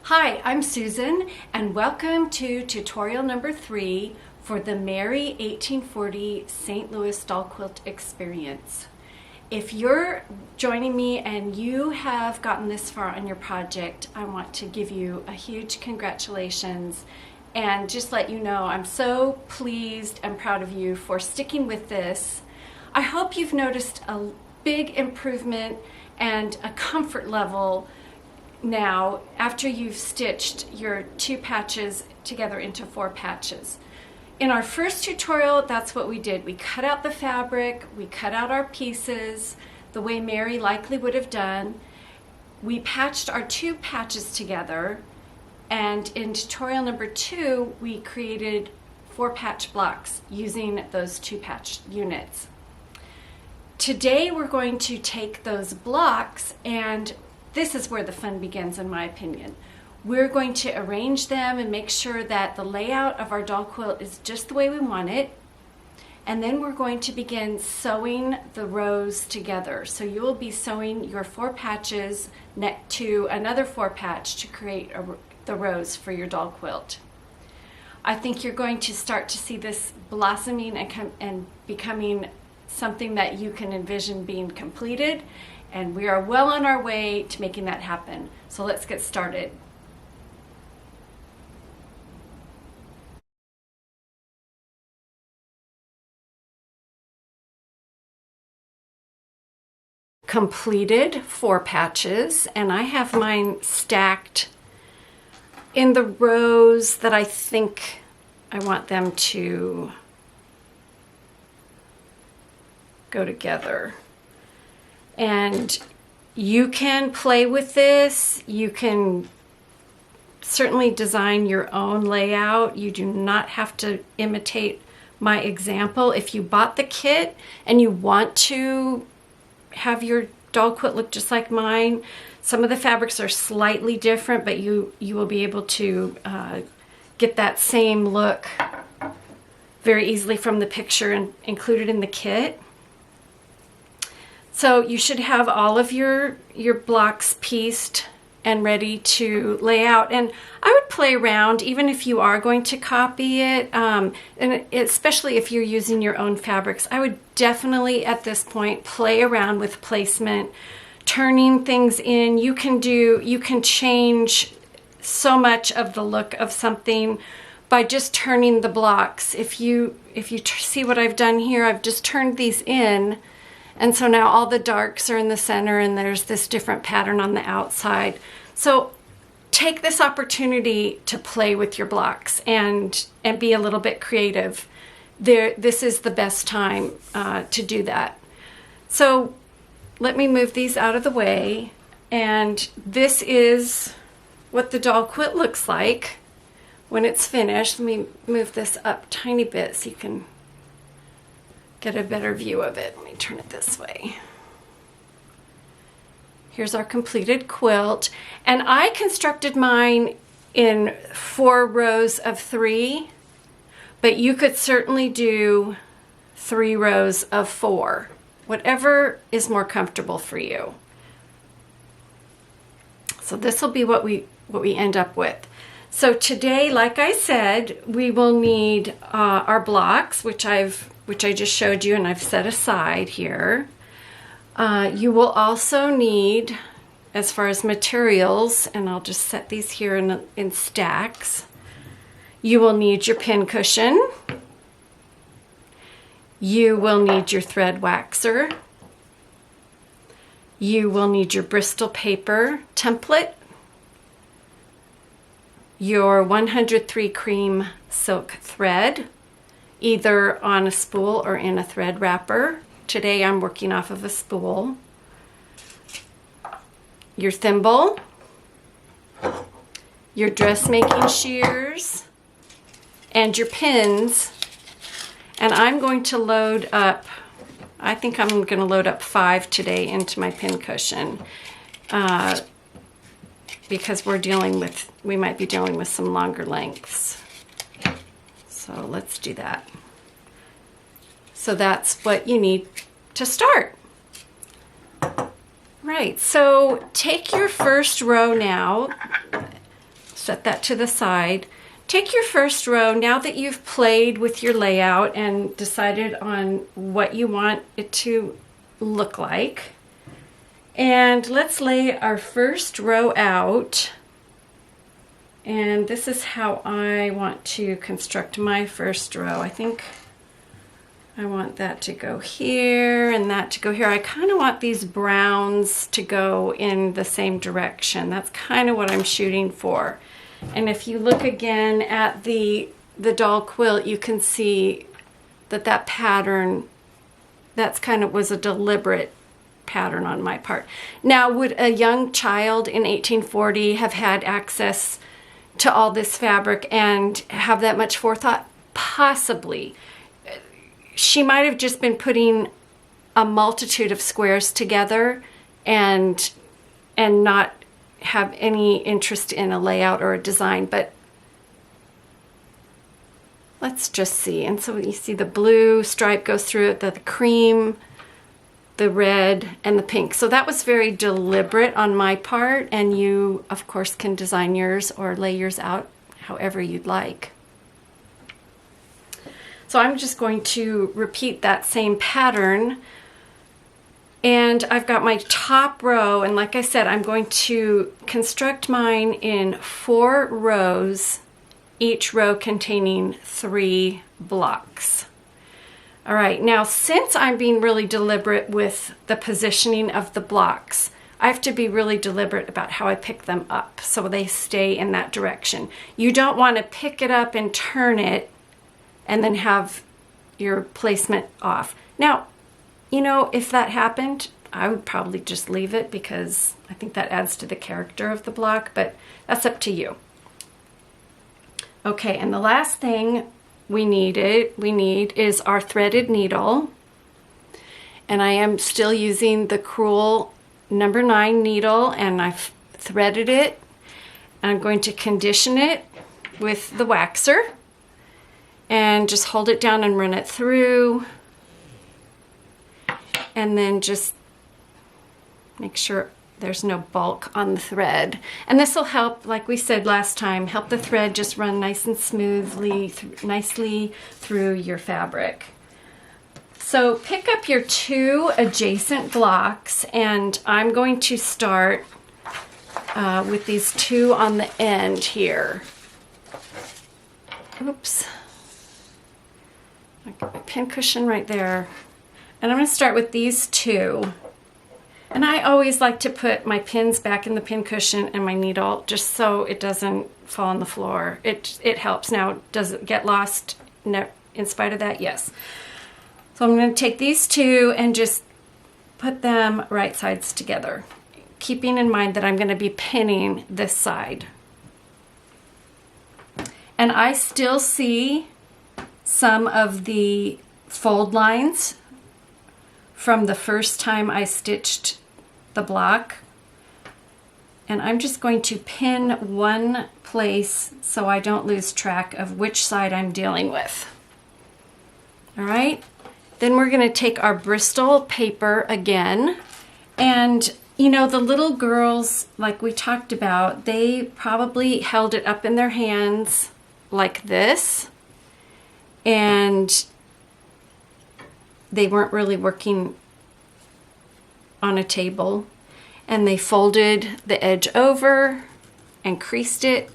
Hi, I'm Susan, and welcome to tutorial number 3 for the Mary 1840 St. Louis doll quilt experience. If you're joining me and you have gotten this far on your project, I want to give you a huge congratulations and just let you know I'm so pleased and proud of you for sticking with this. I hope you've noticed a big improvement and a comfort level now after you've stitched your 2 patches together into 4 patches. In our first tutorial, that's what we did. We cut out the fabric, we cut out our pieces the way Mary likely would have done. We patched our 2 patches together, and in tutorial number 2 we created 4 patch blocks using those 2 patch units. Today we're going to take those blocks, and this is where the fun begins, in my opinion. We're going to arrange them and make sure that the layout of our doll quilt is just the way we want it. And then we're going to begin sewing the rows together. So you will be sewing your 4 patches next to another 4 patch to create the rows for your doll quilt. I think you're going to start to see this blossoming and becoming something that you can envision being completed. And we are well on our way to making that happen. So let's get started. Completed 4 patches, and I have mine stacked in the rows that I think I want them to go together. And you can play with this. You can certainly design your own layout. You do not have to imitate my example. If you bought the kit and you want to have your doll quilt look just like mine, some of the fabrics are slightly different, but you will be able to get that same look very easily from the picture and include it in the kit. So you should have all of your blocks pieced and ready to lay out. And I would play around even if you are going to copy it, and especially if you're using your own fabrics. I would definitely at this point play around with placement, turning things in. You can change so much of the look of something by just turning the blocks. If you see what I've done here, I've just turned these in. And so now all the darks are in the center and there's this different pattern on the outside. So take this opportunity to play with your blocks and be a little bit creative. This is the best time to do that. So let me move these out of the way. And this is what the doll quilt looks like when it's finished. Let me move this up a tiny bit so you can get a better view of it. Let me turn it this way. Here's our completed quilt. And I constructed mine in 4 rows of 3, but you could certainly do 3 rows of 4, whatever is more comfortable for you. So this will be what we end up with. So today, like I said, we will need our blocks, which I just showed you and I've set aside here. You will also need, as far as materials, and I'll just set these here in stacks, you will need your pin cushion. You will need your thread waxer. You will need your Bristol paper template, your 103 cream silk thread, either on a spool or in a thread wrapper. Today I'm working off of a spool. Your thimble, your dressmaking shears, and your pins. And I'm going to load up, I think I'm going to load up 5 today into my pin cushion because we might be dealing with some longer lengths. So let's do that. So that's what you need to start. Right, so take your first row now set that to the side. Take your first row, now that you've played with your layout and decided on what you want it to look like. And let's lay our first row out. And this is how I want to construct my first row. I think I want that to go here and that to go here. I kind of want these browns to go in the same direction. That's kind of what I'm shooting for. And if you look again at the doll quilt, you can see that that pattern, that's kind of was a deliberate pattern on my part. Now, would a young child in 1840 have had access to all this fabric and have that much forethought? Possibly. She might have just been putting a multitude of squares together and not have any interest in a layout or a design, but let's just see. And so you see the blue stripe goes through it, the cream, the red, and the pink. So that was very deliberate on my part, and you of course can design yours or lay yours out however you'd like. So I'm just going to repeat that same pattern. And I've got my top row, and like I said, I'm going to construct mine in 4 rows, each row containing 3 blocks. All right, now since I'm being really deliberate with the positioning of the blocks, I have to be really deliberate about how I pick them up so they stay in that direction. You don't want to pick it up and turn it and then have your placement off. Now, you know, if that happened, I would probably just leave it because I think that adds to the character of the block, but that's up to you. Okay, and the last thing we need is our threaded needle. And I am still using the Crewel number 9 needle, and I've threaded it. And I'm going to condition it with the waxer and just hold it down and run it through. And then just make sure there's no bulk on the thread. And this will help, like we said last time, help the thread just run nice and smoothly, nicely through your fabric. So pick up your 2 adjacent blocks, and I'm going to start with these 2 on the end here. Oops. I got my pin cushion right there. And I'm going to start with these 2. And I always like to put my pins back in the pin cushion and my needle just so it doesn't fall on the floor. It helps. Now, does it get lost in spite of that? Yes. So I'm going to take these 2 and just put them right sides together, keeping in mind that I'm going to be pinning this side. And I still see some of the fold lines from the first time I stitched the block. And I'm just going to pin one place so I don't lose track of which side I'm dealing with. All right, then we're going to take our Bristol paper again. And you know, the little girls, like we talked about, they probably held it up in their hands like this, and they weren't really working on a table, and they folded the edge over and creased it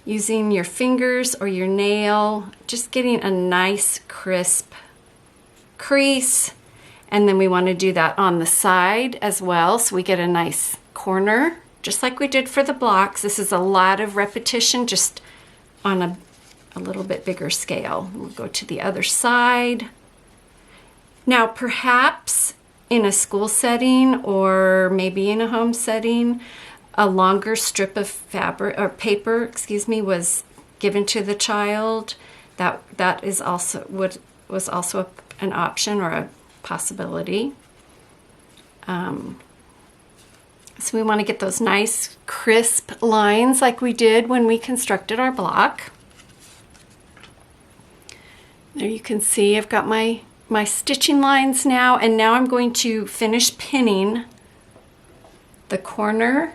using your fingers or your nail, just getting a nice crisp crease. And then we want to do that on the side as well, so we get a nice corner, just like we did for the blocks. This is a lot of repetition, just on a little bit bigger scale. We'll go to the other side. Now, perhaps in a school setting or maybe in a home setting, a longer strip of fabric or paper, was given to the child. That is also was also an option or a possibility. So we want to get those nice crisp lines like we did when we constructed our block. There you can see I've got my stitching lines now, and now I'm going to finish pinning the corner.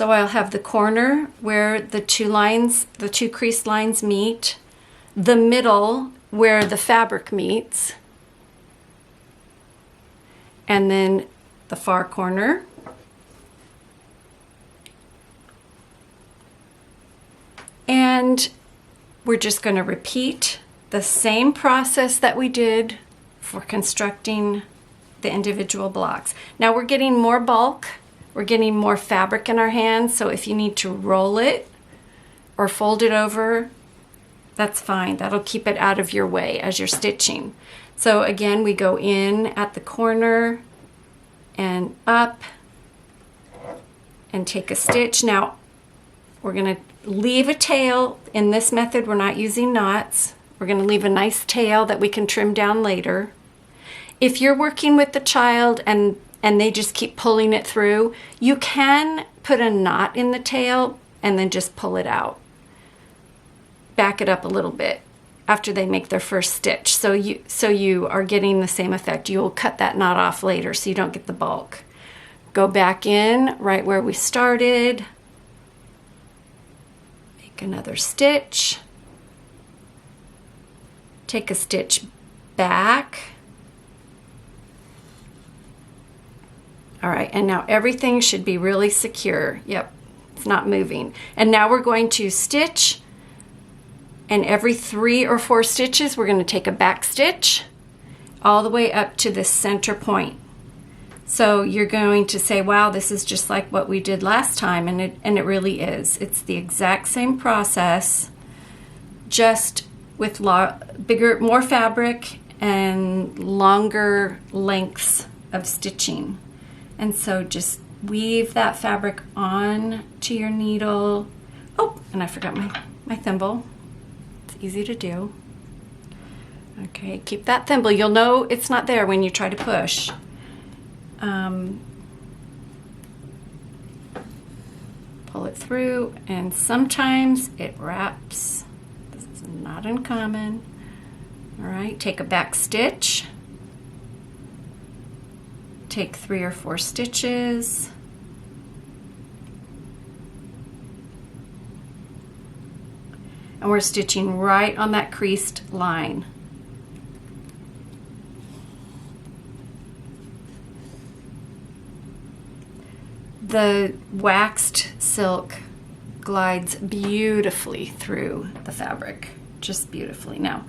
So I'll have the corner where the two creased lines meet, the middle where the fabric meets, and then the far corner. And we're just going to repeat the same process that we did for constructing the individual blocks. Now we're getting more bulk, we're getting more fabric in our hands, so if you need to roll it or fold it over, that's fine. That'll keep it out of your way as you're stitching. So again, we go in at the corner and up and take a stitch. Now we're going to leave a tail. In this method, we're not using knots. We're going to leave a nice tail that we can trim down later. If you're working with the child and they just keep pulling it through, you can put a knot in the tail and then just pull it out. Back it up a little bit after they make their first stitch. So you are getting the same effect. You'll cut that knot off later so you don't get the bulk. Go back in right where we started. Make another stitch. Take a stitch back. All right, and now everything should be really secure. Yep, it's not moving. And now we're going to stitch, and every 3 or 4 stitches, we're going to take a back stitch all the way up to the center point. So you're going to say, wow, this is just like what we did last time, and it really is. It's the exact same process, just with bigger, more fabric and longer lengths of stitching. And so just weave that fabric on to your needle. Oh, and I forgot my thimble. It's easy to do. Okay, keep that thimble. You'll know it's not there when you try to push. Pull it through, and sometimes it wraps. This is not uncommon. All right, take a back stitch. Take 3 or 4 stitches. And we're stitching right on that creased line. The waxed silk glides beautifully through the fabric, just beautifully. Now,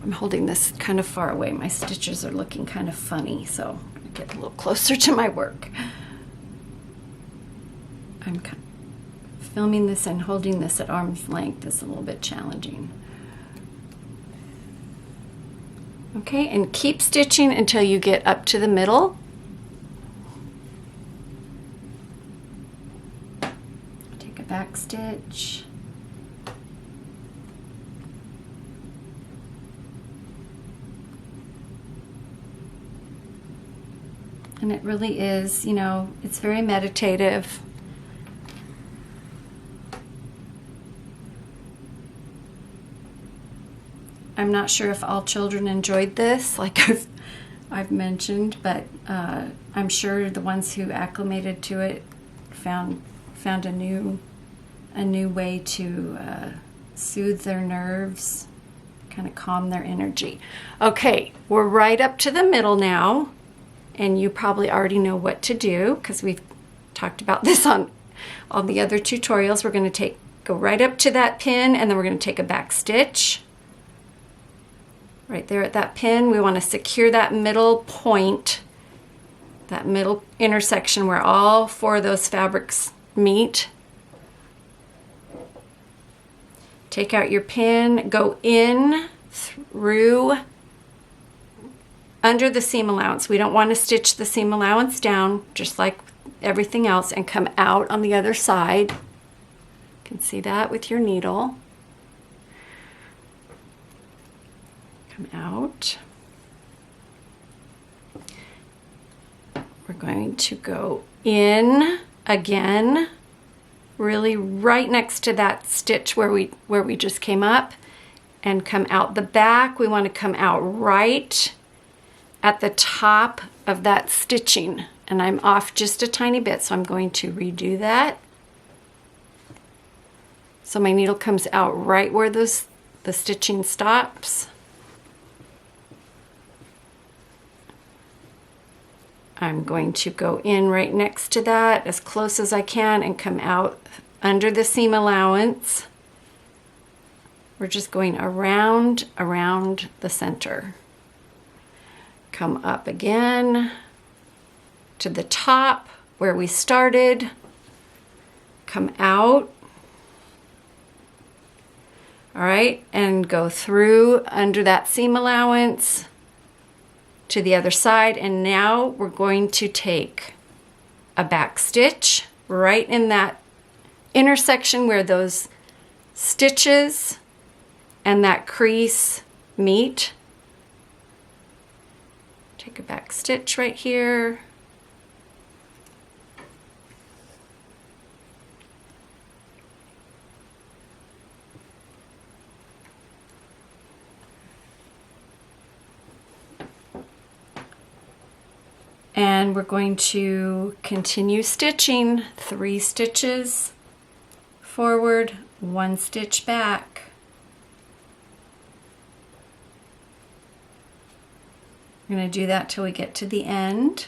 I'm holding this kind of far away. My stitches are looking kind of funny, so get a little closer to my work. I'm filming this and holding this at arm's length is a little bit challenging. Okay, and keep stitching until you get up to the middle. Take a back stitch. And it really is, you know, it's very meditative. I'm not sure if all children enjoyed this, like I've mentioned, but I'm sure the ones who acclimated to it found a new way to soothe their nerves, kind of calm their energy. Okay, we're right up to the middle now. And you probably already know what to do because we've talked about this on all the other tutorials. We're going to go right up to that pin, and then we're going to take a back stitch. Right there at that pin, we want to secure that middle point, that middle intersection where all 4 of those fabrics meet. Take out your pin, go in through under the seam allowance. We don't want to stitch the seam allowance down, just like everything else, and come out on the other side. You can see that with your needle. Come out. We're going to go in again, really right next to that stitch where we just came up, and come out the back. We want to come out right at the top of that stitching, and I'm off just a tiny bit, so I'm going to redo that. So my needle comes out right where the stitching stops. I'm going to go in right next to that as close as I can and come out under the seam allowance. We're just going around the center. Come up again to the top where we started. Come out. All right, and go through under that seam allowance to the other side. And now we're going to take a back stitch right in that intersection where those stitches and that crease meet. Take a back stitch right here. And we're going to continue stitching 3 stitches forward, 1 stitch back. We're going to do that till we get to the end.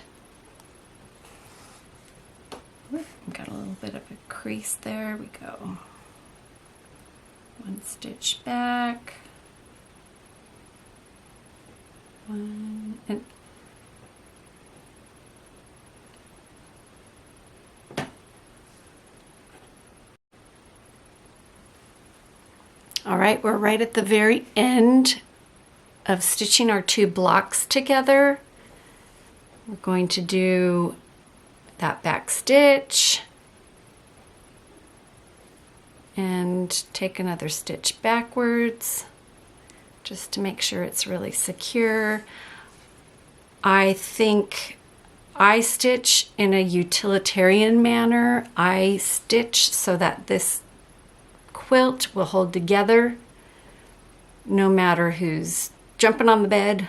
Got a little bit of a crease there. We go. 1 stitch back. 1 and all right, we're right at the very end of stitching our 2 blocks together. We're going to do that back stitch and take another stitch backwards just to make sure it's really secure. I think I stitch in a utilitarian manner. I stitch so that this quilt will hold together no matter who's jumping on the bed,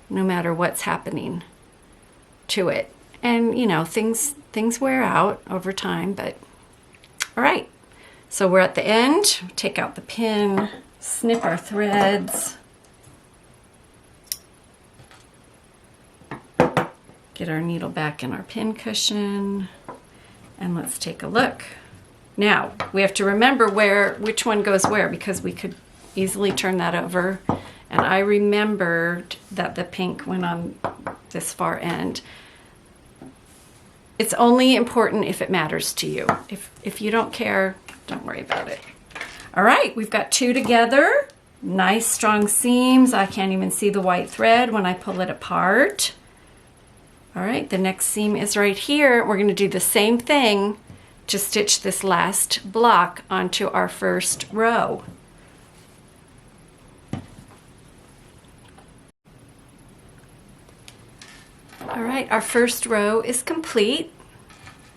no matter what's happening to it. And you know, things wear out over time, but all right. So we're at the end. Take out the pin, snip our threads, get our needle back in our pin cushion, and let's take a look. Now, we have to remember which one goes where, because we could easily turn that over. And I remembered that the pink went on this far end. It's only important if it matters to you. If you don't care, don't worry about it. All right, we've got 2 together. Nice strong seams. I can't even see the white thread when I pull it apart. All right, the next seam is right here. We're going to do the same thing to stitch this last block onto our first row. All right, our first row is complete.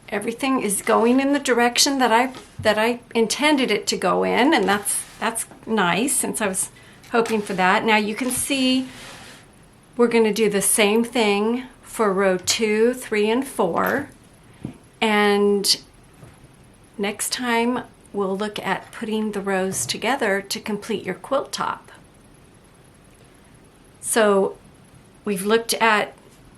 Everything is going in the direction that I intended it to go in, and that's nice since I was hoping for that. Now you can see we're going to do the same thing for row 2, 3, and 4. And next time we'll look at putting the rows together to complete your quilt top. So we've looked at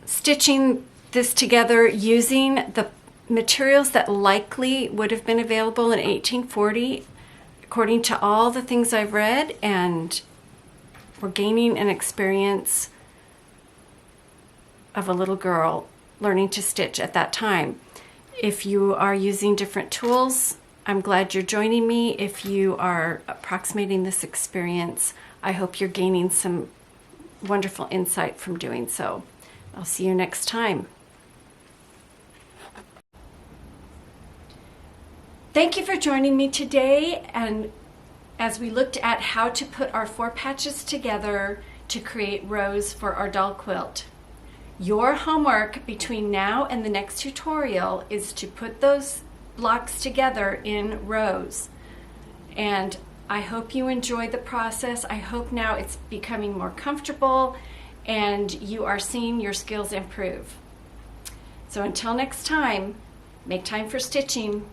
stitching this together using the materials that likely would have been available in 1840 according to all the things I've read, and we're gaining an experience of a little girl learning to stitch at that time. If you are using different tools, I'm glad you're joining me. If you are approximating this experience, I hope you're gaining some wonderful insight from doing so. I'll see you next time. Thank you for joining me today, and as we looked at how to put our 4 patches together to create rows for our doll quilt. Your homework between now and the next tutorial is to put those blocks together in rows. And I hope you enjoy the process. I hope now it's becoming more comfortable and you are seeing your skills improve. So until next time, make time for stitching.